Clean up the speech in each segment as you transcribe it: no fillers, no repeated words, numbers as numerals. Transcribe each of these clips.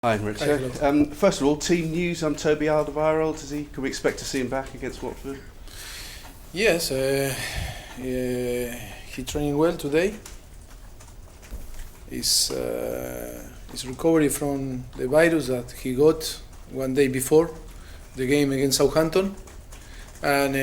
Hi, Mauricio. First of all, team news on Toby Alderweireld. Can we expect to see him back against Watford? Yes, he training well today. His recovery from the virus that he got one day before the game against Southampton, and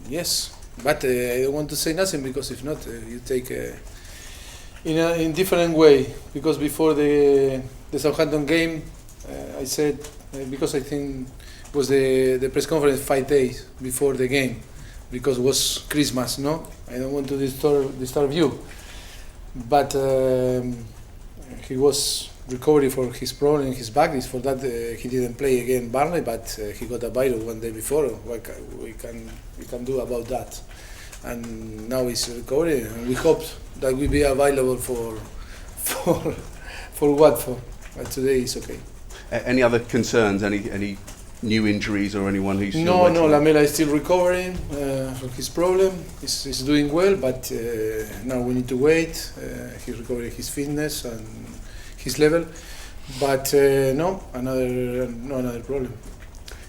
yes, but I don't want to say nothing because if not, you take in different way. Because before the Southampton game, I said because I think it was the press conference 5 days before the game, because it was Christmas. No, I don't want to disturb you, but he was recovery for his problem in his back. Is for that he didn't play again Burnley, but he got a virus one day before. What we can do about that? And now he's recovery, and we hope that will be available for Watford. But today is okay. Any other concerns? Any new injuries or anyone who's no? Lamela is still recovering from his problem. He's doing well, but now we need to wait. He's recovering his fitness and his level, but no another problem.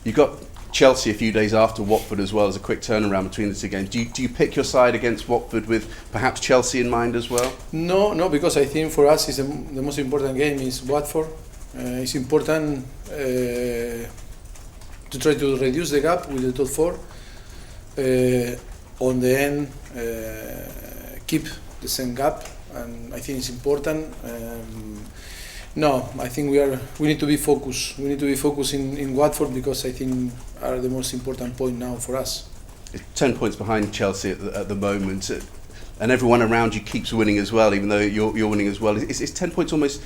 You got Chelsea a few days after Watford as well, as a quick turnaround between the two games. Do you pick your side against Watford with perhaps Chelsea in mind as well? No, because I think for us the most important game is Watford. It's important to try to reduce the gap with the top four. On the end, keep the same gap, and I think it's important. No, I think we need to be focused. We need to be focused in Watford, because I think are the most important point now for us. 10 points behind Chelsea at the moment, and everyone around you keeps winning as well, even though you're winning as well. Is 10 points almost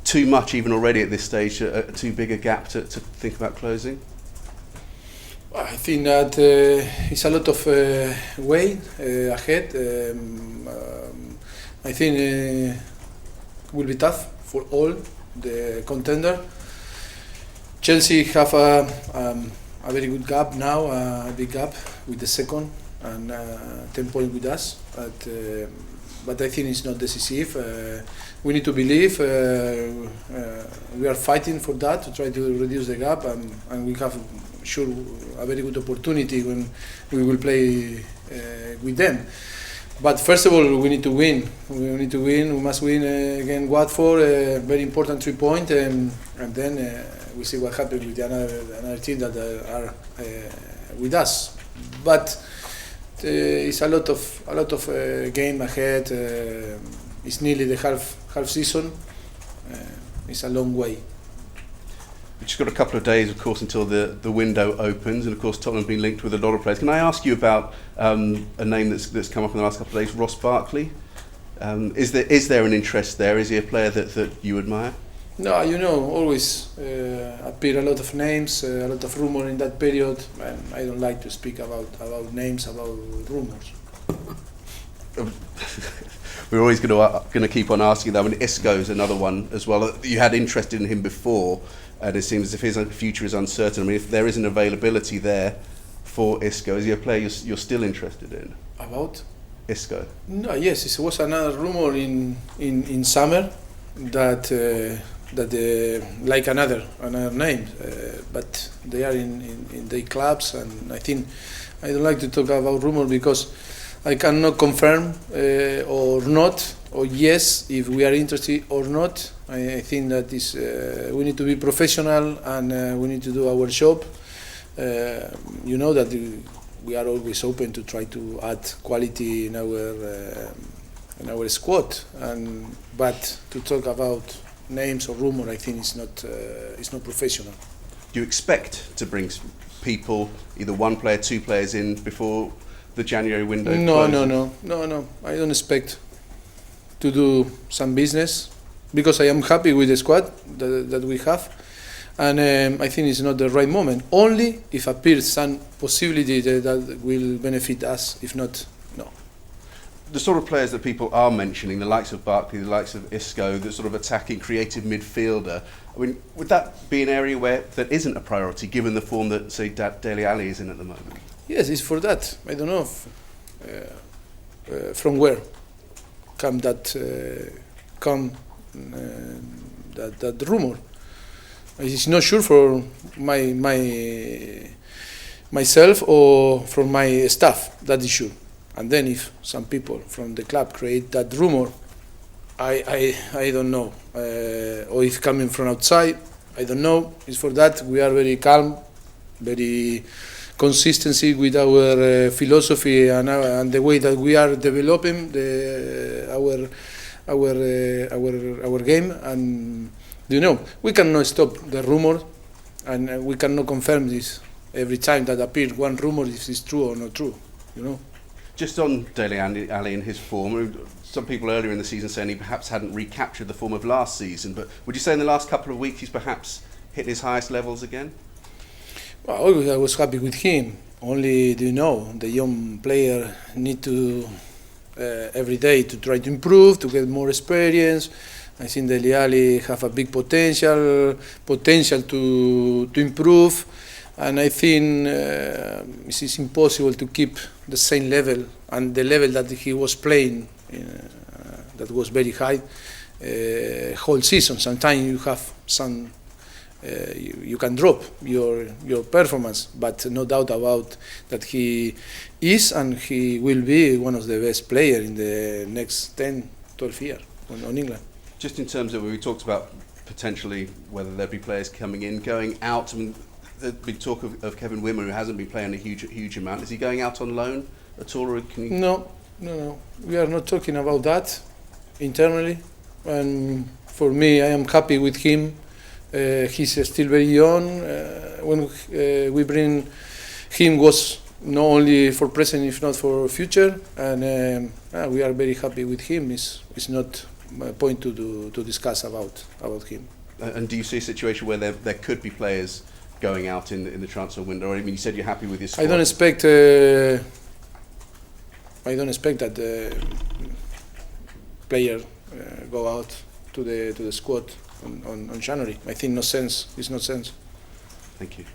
too much even already at this stage, too big a gap to think about closing? I think that it's a lot of way ahead. I think it will be tough for all the contender. Chelsea have a very good gap now, a big gap with the second, and 10 points with us. But I think it's not decisive. We need to believe. We are fighting for that, to try to reduce the gap, and we have sure a very good opportunity when we will play with them. But first of all, we need to win. We must win against Watford. Very important 3 points, and then we see what happens with another team that are with us. But it's a lot of game ahead. It's nearly the half season. It's a long way. We've just got a couple of days, of course, until the window opens, and of course Tottenham has been linked with a lot of players. Can I ask you about a name that's come up in the last couple of days, Ross Barkley? Is there an interest there? Is he a player that you admire? No, always appear a lot of names, a lot of rumor in that period, and I don't like to speak about names, about rumors. We're always going to keep on asking that. I mean, Isco's another one as well. You had interest in him before, and it seems as if his future is uncertain. I mean, if there is an availability there for Isco, is he a player you're still interested in? About? Isco? No, yes, it was another rumor in summer that like another name, but they are in their clubs, and I think I don't like to talk about rumor because I cannot confirm or not, or yes, if we are interested or not. I think that is we need to be professional, and we need to do our job. You know that we are always open to try to add quality in our squad, but to talk about names or rumor, I think it's not professional. Do you expect to bring people, either one player, two players in before the January window closes? No. I don't expect to do some business, because I am happy with the squad that we have, and I think it's not the right moment. Only if appears some possibility that will benefit us. If not, no. The sort of players that people are mentioning, the likes of Barkley, the likes of Isco, the sort of attacking, creative midfielder, I mean, would that be an area where that isn't a priority, given the form that, say, Dele Alli is in at the moment? Yes, it's for that. I don't know from where come that rumor. It's not sure for myself or from my staff. That is sure. And then if some people from the club create that rumor, I don't know. Or if coming from outside, I don't know. It's for that we are very calm, very consistency with our philosophy and the way that we are developing our game. And we cannot stop the rumor, and we cannot confirm this every time that appears one rumor if it's true or not true. Just on Dele Alli and his form, some people earlier in the season saying he perhaps hadn't recaptured the form of last season, but would you say in the last couple of weeks he's perhaps hit his highest levels again? Well, always I was happy with him. Only, the young player need to every day to try to improve, to get more experience. I think Dele Alli have a big potential to improve, and I think it is impossible to keep the same level and the level that he was playing, that was very high, whole season. Sometimes you have some. You can drop your performance, but no doubt about that he is and he will be one of the best players in the next 10, 12 years on England. Just in terms of, we talked about potentially whether there'd be players coming in, going out. I mean, there's big talk of Kevin Wimmer, who hasn't been playing a huge amount. Is he going out on loan at all? Or can he... No. We are not talking about that internally. And for me, I am happy with him. He's still very young. When we bring him was not only for present, if not for future, and we are very happy with him. It's not a point to discuss about him. And do you see a situation where there could be players going out in the transfer window? I mean, you said you're happy with your squad. I don't expect that player go out to the squad on January. I think no sense. It's no sense. Thank you.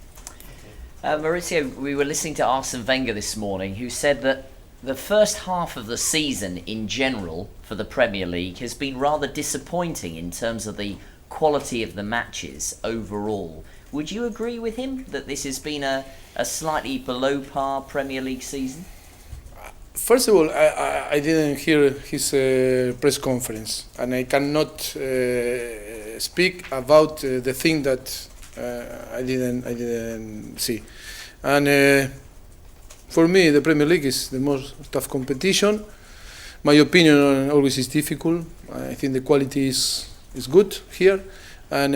Mauricio, we were listening to Arsene Wenger this morning, who said that the first half of the season in general for the Premier League has been rather disappointing in terms of the quality of the matches overall. Would you agree with him that this has been a slightly below par Premier League season? First of all, I didn't hear his press conference, and I cannot speak about the thing that I didn't see. And for me, the Premier League is the most tough competition. My opinion always is difficult. I think the quality is good here, and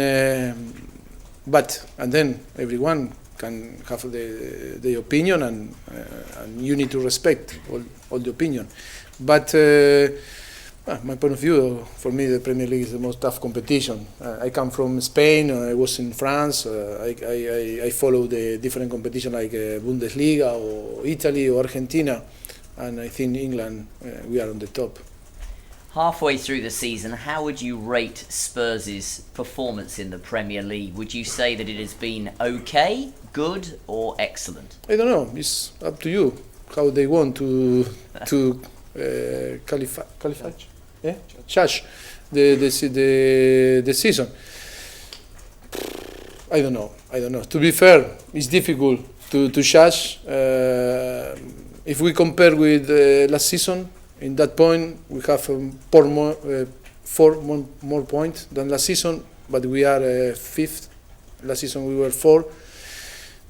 then everyone can have the opinion, and you need to respect all the opinion. But my point of view, for me, the Premier League is the most tough competition. I come from Spain. I was in France. I follow the different competition like Bundesliga or Italy or Argentina, and I think England we are on the top. Halfway through the season, how would you rate Spurs' performance in the Premier League? Would you say that it has been okay, good, or excellent? I don't know. It's up to you how they want to judge the season. I don't know. To be fair, it's difficult to judge. If we compare with last season, in that point we have four more points than last season, but we are fifth. Last season we were 4.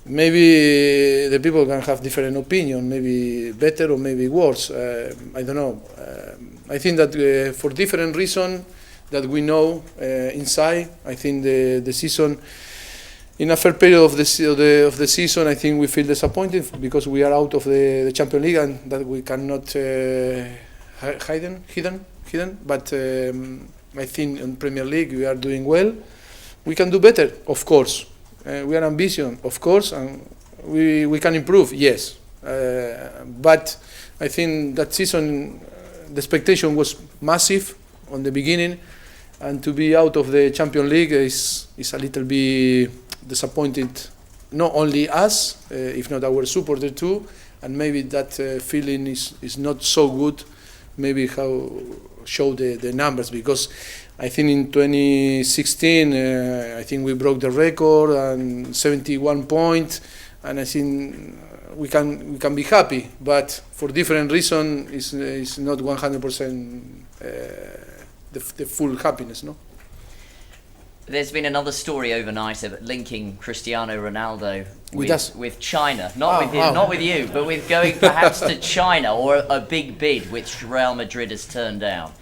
Maybe the people can have different opinion, maybe better or maybe worse. I don't know. I think that for different reasons that we know inside, I think the season, in a fair period of the season, I think we feel disappointed because we are out of the Champions League and that we cannot hidden. But I think in Premier League we are doing well. We can do better, of course. We are ambitious, of course, and we can improve, yes. But I think that season, the expectation was massive on the beginning, and to be out of the Champions League is a little bit disappointed. Not only us, if not our supporters too, and maybe that feeling is not so good. Maybe how show the numbers, because I think in 2016 I think we broke the record and 71 points, and I think we can be happy, but for different reasons it's not 100% the full happiness, no. There's been another story overnight linking Cristiano Ronaldo with China, not with you, but with going perhaps to China, or a big bid which Real Madrid has turned down.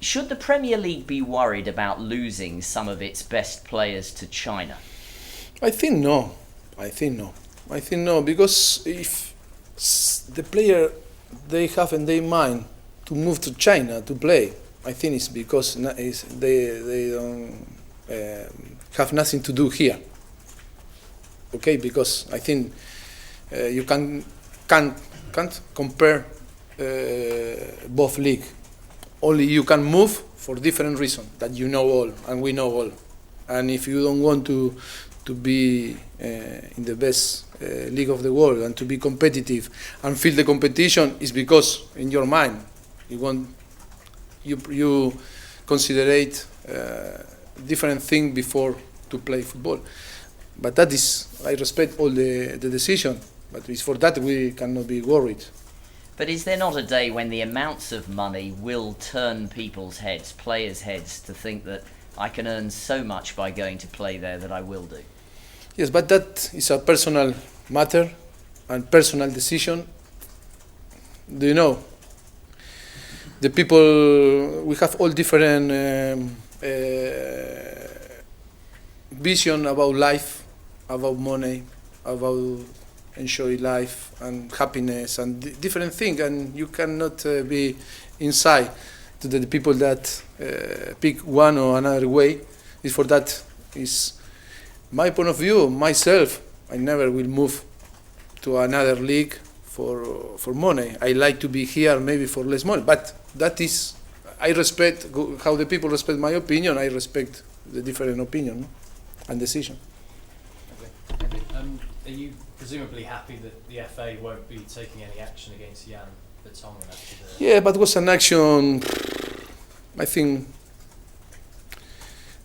Should the Premier League be worried about losing some of its best players to China? I think no, because if the player they have in their mind to move to China to play, I think it's because they don't have nothing to do here. Okay, because I think you can't compare both leagues. Only you can move for different reasons that you know all and we know all. And if you don't want to be in the best league of the world and to be competitive and feel the competition, is because in your mind you considerate different thing before to play football. But that is, I respect all the decision, but it's for that we cannot be worried. But is there not a day when the amounts of money will turn people's heads, players' heads, to think that I can earn so much by going to play there that I will do? Yes, but that is a personal matter and personal decision. Do you know? The people, we have all different vision about life, about money, about enjoy life and happiness and different things, and you cannot be inside to the people that pick one or another way. Is for that is my point of view. Myself, I never will move to another league for money. I like to be here maybe for less money, but that is, I respect how the people respect my opinion. I respect the different opinion and decision. Okay. Are you presumably happy that the FA won't be taking any action against Jan Vertonghen after the... Yeah, but it was an action, I think,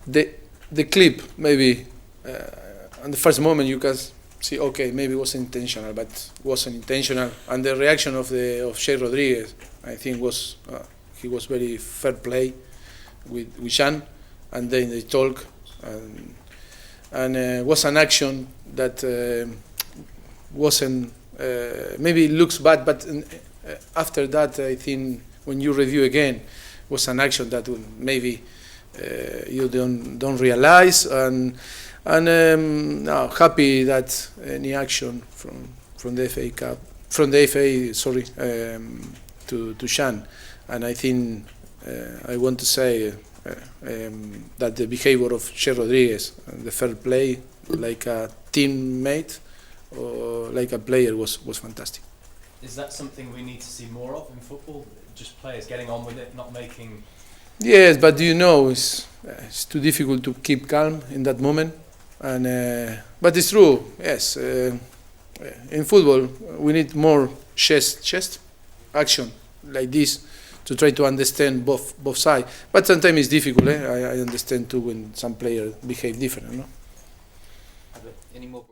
the clip maybe, on the first moment you can see, okay, maybe it was intentional, but it wasn't intentional. And the reaction of Shea Rodriguez, I think was, he was very fair play with Jan, and then they talk, and was an action that wasn't, maybe it looks bad, but after that, I think when you review again, was an action that maybe you don't realize, and now happy that any action from the FA Cup, from the FA, sorry, to Shan, and I think I want to say that the behavior of Che Rodriguez, the fair play, like a teammate or like a player, was fantastic. Is that something we need to see more of in football? Just players getting on with it, not making... Yes, but you know, it's too difficult to keep calm in that moment. And but it's true, yes. In football, we need more chest action like this to try to understand both sides. But sometimes it's difficult. I understand too when some players behave different. No? Any more?